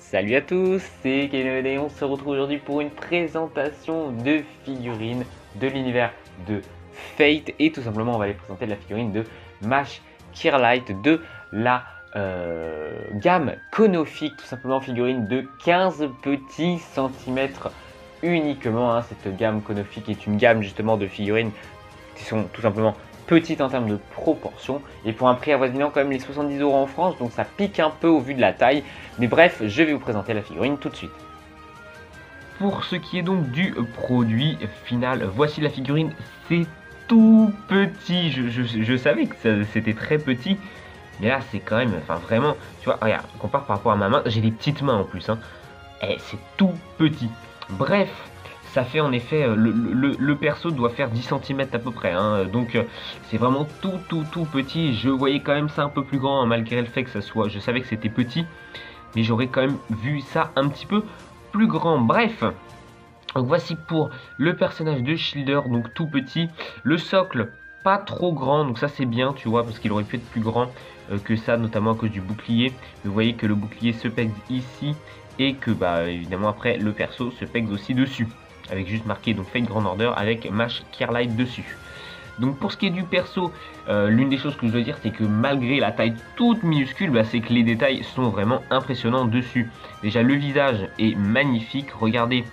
Salut à tous, c'est Kevin et on se retrouve aujourd'hui pour une présentation de figurines de l'univers de Fate et tout simplement on va aller présenter la figurine de Mash Kirlight de la gamme Konofic, tout simplement figurine de 15 petits centimètres uniquement. Cette gamme Konofic est une gamme justement de figurines qui sont tout simplement petites en termes de proportion et pour un prix avoisinant quand même les 70 € en France, donc ça pique un peu au vu de la taille, mais bref, je vais vous présenter la figurine tout de suite. Pour ce qui est donc du produit final, voici la figurine. C'est tout petit, je savais que c'était très petit, mais là c'est quand même, enfin vraiment, tu vois, regarde, on compare par rapport à ma main, j'ai des petites mains en plus, et c'est tout petit. Bref, ça fait en effet, le perso doit faire 10 cm à peu près, donc c'est vraiment tout petit. Je voyais quand même ça un peu plus grand, malgré le fait que ça soit, je savais que c'était petit, mais j'aurais quand même vu ça un petit peu plus grand. Bref, donc voici pour le personnage de Shielder, donc tout petit, le socle pas trop grand, donc ça c'est bien, tu vois, parce qu'il aurait pu être plus grand que ça, notamment à cause du bouclier. Vous voyez que le bouclier se pèse ici et que bah évidemment après le perso se pèse aussi dessus, avec juste marqué donc Fate Grand Order avec Mash Kirlight dessus. Donc pour ce qui est du perso, l'une des choses que je dois dire, c'est que malgré la taille toute minuscule, c'est que les détails sont vraiment impressionnants dessus. Déjà le visage est magnifique, regardez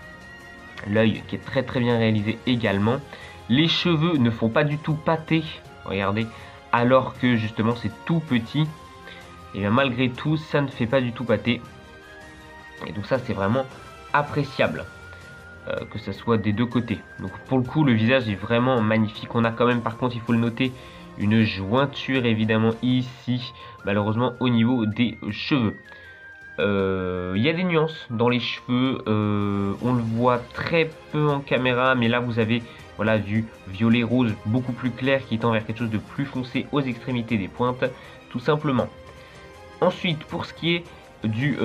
l'œil qui est très bien réalisé également. Les cheveux ne font pas du tout pâter, regardez, alors que justement c'est tout petit. Et bien malgré tout, ça ne fait pas du tout pâter. Et donc ça c'est vraiment appréciable. Que ce soit des deux côtés. Donc pour le coup le visage est vraiment magnifique. On a quand même par contre, il faut le noter, une jointure évidemment ici, malheureusement au niveau des cheveux. Il y a des nuances dans les cheveux, on le voit très peu en caméra, mais là vous avez voilà du violet rose beaucoup plus clair qui tend vers quelque chose de plus foncé aux extrémités des pointes, tout simplement. Ensuite pour ce qui est du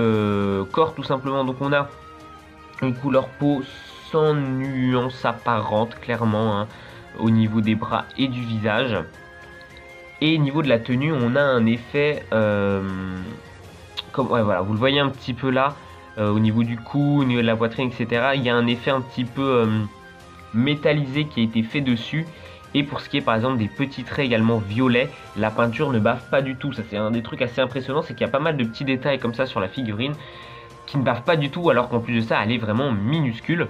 corps, tout simplement, donc on a une couleur peau sans nuance apparente, clairement, au niveau des bras et du visage. Et au niveau de la tenue, on a un effet, comme, ouais, voilà, vous le voyez un petit peu là, au niveau du cou, au niveau de la poitrine, etc. Il y a un effet un petit peu métallisé qui a été fait dessus. Et pour ce qui est par exemple des petits traits également violets, la peinture ne bave pas du tout. Ça c'est un des trucs assez impressionnants, c'est qu'il y a pas mal de petits détails comme ça sur la figurine qui ne bave pas du tout, alors qu'en plus de ça elle est vraiment minuscule.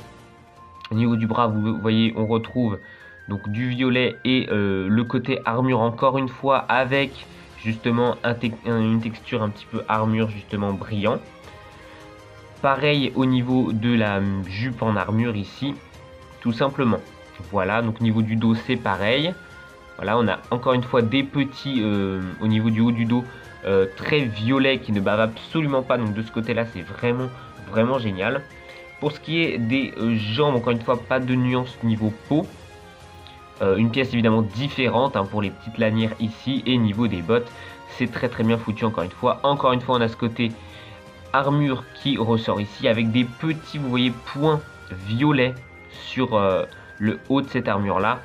Au niveau du bras, vous voyez, on retrouve donc du violet et le côté armure encore une fois avec justement une texture un petit peu armure justement brillant. Pareil au niveau de la jupe en armure ici, tout simplement. Voilà, donc au niveau du dos c'est pareil. Voilà, on a encore une fois des petits au niveau du haut du dos très violets qui ne bavent absolument pas. Donc de ce côté là c'est vraiment génial. Pour ce qui est des jambes, encore une fois pas de nuance niveau peau. Une pièce évidemment différente pour les petites lanières ici. Et niveau des bottes c'est très bien foutu encore une fois. Encore une fois on a ce côté armure qui ressort ici avec des petits, vous voyez, points violets sur le haut de cette armure là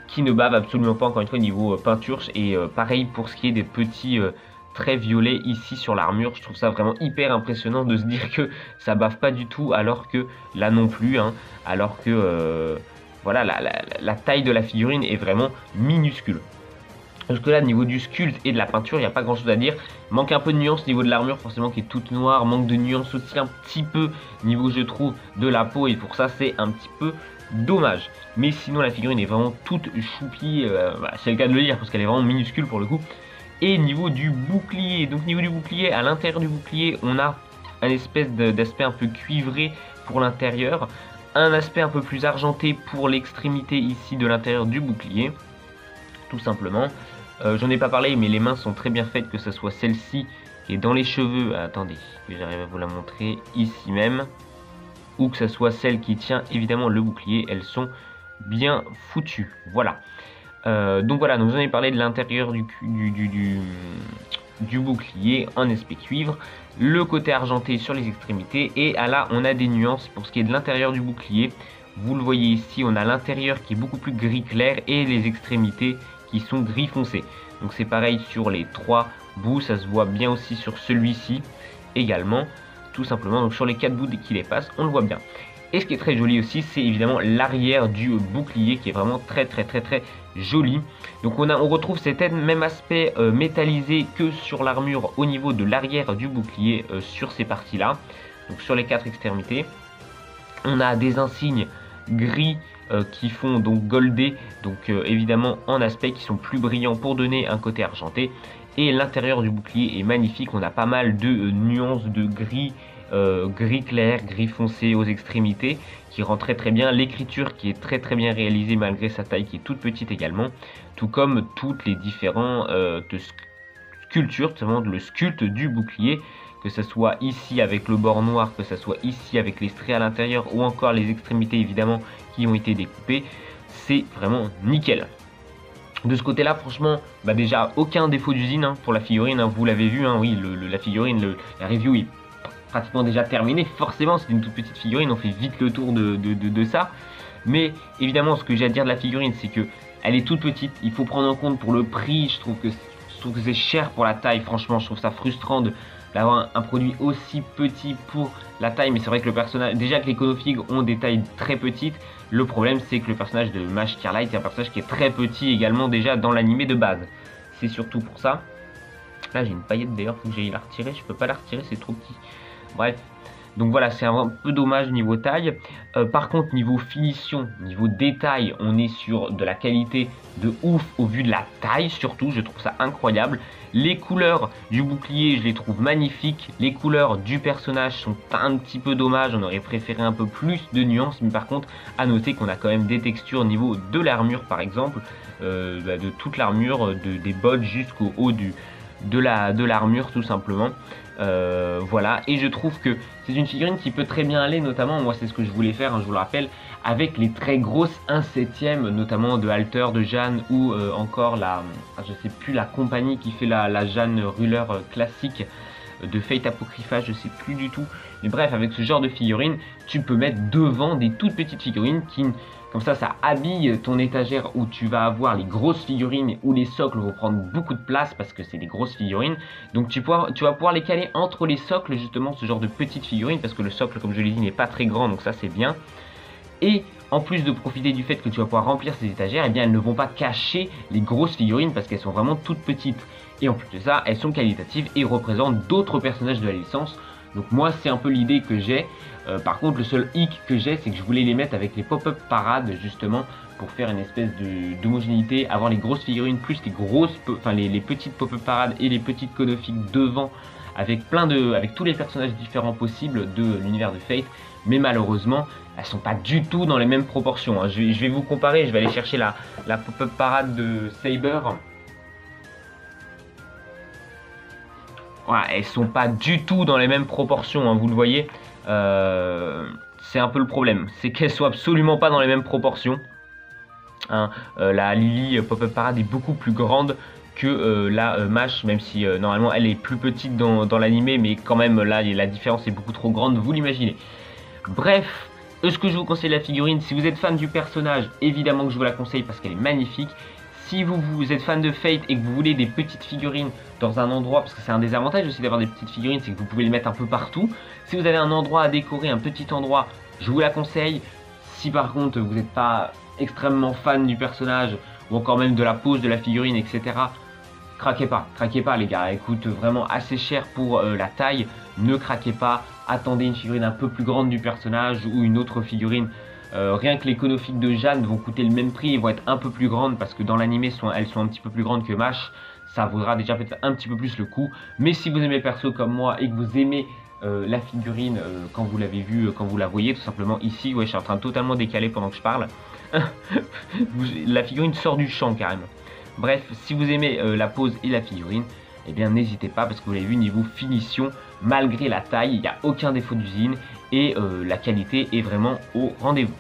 qui ne bave absolument pas, encore une fois, au niveau peinture. Et pareil pour ce qui est des petits traits violets ici sur l'armure. Je trouve ça vraiment hyper impressionnant de se dire que ça bave pas du tout, alors que là non plus, alors que voilà, la taille de la figurine est vraiment minuscule. Parce que là, au niveau du sculpte et de la peinture, il n'y a pas grand chose à dire. Manque un peu de nuance au niveau de l'armure, forcément, qui est toute noire. Manque de nuance aussi un petit peu niveau, je trouve, de la peau. Et pour ça, c'est un petit peu dommage. Mais sinon, la figurine est vraiment toute choupie. Voilà, c'est le cas de le dire, parce qu'elle est vraiment minuscule pour le coup. Et niveau du bouclier, donc niveau du bouclier, à l'intérieur du bouclier, on a un espèce d'aspect un peu cuivré pour l'intérieur. Un aspect un peu plus argenté pour l'extrémité ici de l'intérieur du bouclier. Tout simplement. J'en ai pas parlé, mais les mains sont très bien faites, que ce soit celle-ci qui est dans les cheveux, attendez, que j'arrive à vous la montrer ici même, ou que ce soit celle qui tient évidemment le bouclier, elles sont bien foutues. Voilà. Donc voilà, donc j'en ai parlé de l'intérieur du bouclier en aspect cuivre, le côté argenté sur les extrémités, et là on a des nuances pour ce qui est de l'intérieur du bouclier. Vous le voyez ici, on a l'intérieur qui est beaucoup plus gris clair et les extrémités qui sont gris foncé. Donc c'est pareil sur les trois bouts, ça se voit bien aussi sur celui-ci également. tout simplement. Donc sur les 4 bouts qui les passent, on le voit bien. Et ce qui est très joli aussi, c'est évidemment l'arrière du bouclier qui est vraiment très joli. Donc on retrouve cet même aspect métallisé que sur l'armure au niveau de l'arrière du bouclier sur ces parties-là. Donc sur les 4 extrémités. On a des insignes gris qui font donc goldé, donc évidemment en aspect, qui sont plus brillants pour donner un côté argenté. Et l'intérieur du bouclier est magnifique, on a pas mal de nuances de gris, gris clair, gris foncé aux extrémités, qui rend très bien. L'écriture qui est très bien réalisée malgré sa taille qui est toute petite également, tout comme toutes les différentes sculptures, notamment le sculpte du bouclier, que ce soit ici avec le bord noir, que ce soit ici avec les traits à l'intérieur, ou encore les extrémités évidemment qui ont été découpées. C'est vraiment nickel. De ce côté là, franchement, bah déjà aucun défaut d'usine pour la figurine, vous l'avez vu, oui, la figurine, la review est pratiquement déjà terminée. Forcément, c'est une toute petite figurine, on fait vite le tour de ça. Mais évidemment, ce que j'ai à dire de la figurine, c'est que elle est toute petite. Il faut prendre en compte pour le prix, je trouve que c'est cher pour la taille. Franchement, je trouve ça frustrant d'avoir un produit aussi petit pour la taille. Mais c'est vrai que le personnage, déjà que les Konofig ont des tailles très petites, le problème c'est que le personnage de Mash Kirlight est un personnage qui est très petit également déjà dans l'animé de base. C'est surtout pour ça. Là j'ai une paillette d'ailleurs, faut que j'aille la retirer, je peux pas la retirer, c'est trop petit. Bref, donc voilà, c'est un peu dommage niveau taille. Par contre niveau finition, niveau détail, on est sur de la qualité de ouf au vu de la taille surtout, je trouve ça incroyable. Les couleurs du bouclier, je les trouve magnifiques. Les couleurs du personnage sont un petit peu dommages, on aurait préféré un peu plus de nuances. Mais par contre, à noter qu'on a quand même des textures au niveau de l'armure par exemple, de toute l'armure, des bottes jusqu'au haut de l'armure tout simplement. Voilà, et je trouve que c'est une figurine qui peut très bien aller, notamment, moi c'est ce que je voulais faire, je vous le rappelle, avec les très grosses 1/7, notamment de Alter, de Jeanne, ou encore je sais plus, la compagnie qui fait la Jeanne Ruler classique de Fate Apocrypha, je sais plus du tout. Mais bref, avec ce genre de figurine, tu peux mettre devant des toutes petites figurines qui, comme ça habille ton étagère où tu vas avoir les grosses figurines, où les socles vont prendre beaucoup de place parce que c'est des grosses figurines. Donc tu vas pouvoir les caler entre les socles, justement, ce genre de petites figurines, parce que le socle, comme je l'ai dit, n'est pas très grand, donc ça c'est bien. Et en plus de profiter du fait que tu vas pouvoir remplir ces étagères, eh bien elles ne vont pas cacher les grosses figurines parce qu'elles sont vraiment toutes petites. Et en plus de ça, elles sont qualitatives et représentent d'autres personnages de la licence. Donc moi c'est un peu l'idée que j'ai. Par contre le seul hic que j'ai, c'est que je voulais les mettre avec les pop-up parades justement pour faire une espèce d'homogénéité, avoir les grosses figurines plus les petites pop-up parades et les petites Konofig devant, avec tous les personnages différents possibles de l'univers de Fate. Mais malheureusement elles sont pas du tout dans les mêmes proportions. Je vais vous comparer, je vais aller chercher la pop-up parade de Saber. Voilà, elles sont pas du tout dans les mêmes proportions, vous le voyez. C'est un peu le problème, c'est qu'elles sont absolument pas dans les mêmes proportions. La Lily Pop-up Parade est beaucoup plus grande que la Mash, même si normalement elle est plus petite dans l'animé, mais quand même là la différence est beaucoup trop grande, vous l'imaginez. Bref, ce que je vous conseille la figurine, si vous êtes fan du personnage, évidemment que je vous la conseille parce qu'elle est magnifique. Si vous êtes fan de Fate et que vous voulez des petites figurines dans un endroit, parce que c'est un des avantages aussi d'avoir des petites figurines, c'est que vous pouvez les mettre un peu partout. Si vous avez un endroit à décorer, un petit endroit, je vous la conseille. Si par contre vous n'êtes pas extrêmement fan du personnage, ou encore même de la pose de la figurine, etc., craquez pas les gars, elle coûte vraiment assez cher pour la taille, ne craquez pas, attendez une figurine un peu plus grande du personnage ou une autre figurine. Rien que les Konofig de Jeanne vont coûter le même prix et vont être un peu plus grandes parce que dans l'animé elles sont un petit peu plus grandes que Mash. Ça vaudra déjà peut-être un petit peu plus le coup. Mais si vous aimez le perso comme moi et que vous aimez la figurine quand vous l'avez vue, quand vous la voyez tout simplement ici, ouais, je suis en train de totalement décaler pendant que je parle. La figurine sort du champ carrément. Bref, si vous aimez la pose et la figurine, eh bien n'hésitez pas parce que vous l'avez vu, niveau finition, malgré la taille, il n'y a aucun défaut d'usine et la qualité est vraiment au rendez-vous.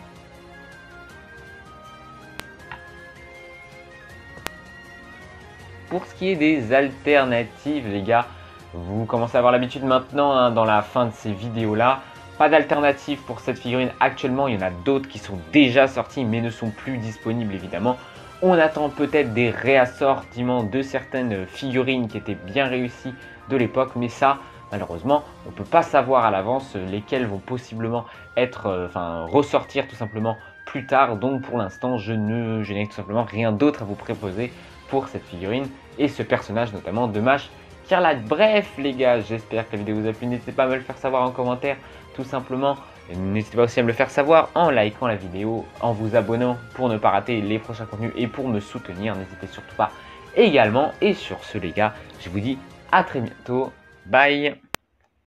Pour ce qui est des alternatives, les gars, vous commencez à avoir l'habitude maintenant dans la fin de ces vidéos-là. Pas d'alternative pour cette figurine actuellement, il y en a d'autres qui sont déjà sorties mais ne sont plus disponibles évidemment. On attend peut-être des réassortiments de certaines figurines qui étaient bien réussies de l'époque, mais ça, malheureusement, on ne peut pas savoir à l'avance lesquels vont possiblement être, ressortir tout simplement plus tard. Donc pour l'instant, je n'ai tout simplement rien d'autre à vous proposer pour cette figurine et ce personnage notamment de Mash Kirlight. Bref les gars, j'espère que la vidéo vous a plu. N'hésitez pas à me le faire savoir en commentaire tout simplement. N'hésitez pas aussi à me le faire savoir en likant la vidéo, en vous abonnant pour ne pas rater les prochains contenus et pour me soutenir. N'hésitez surtout pas également. Et sur ce les gars, je vous dis à très bientôt. Bye.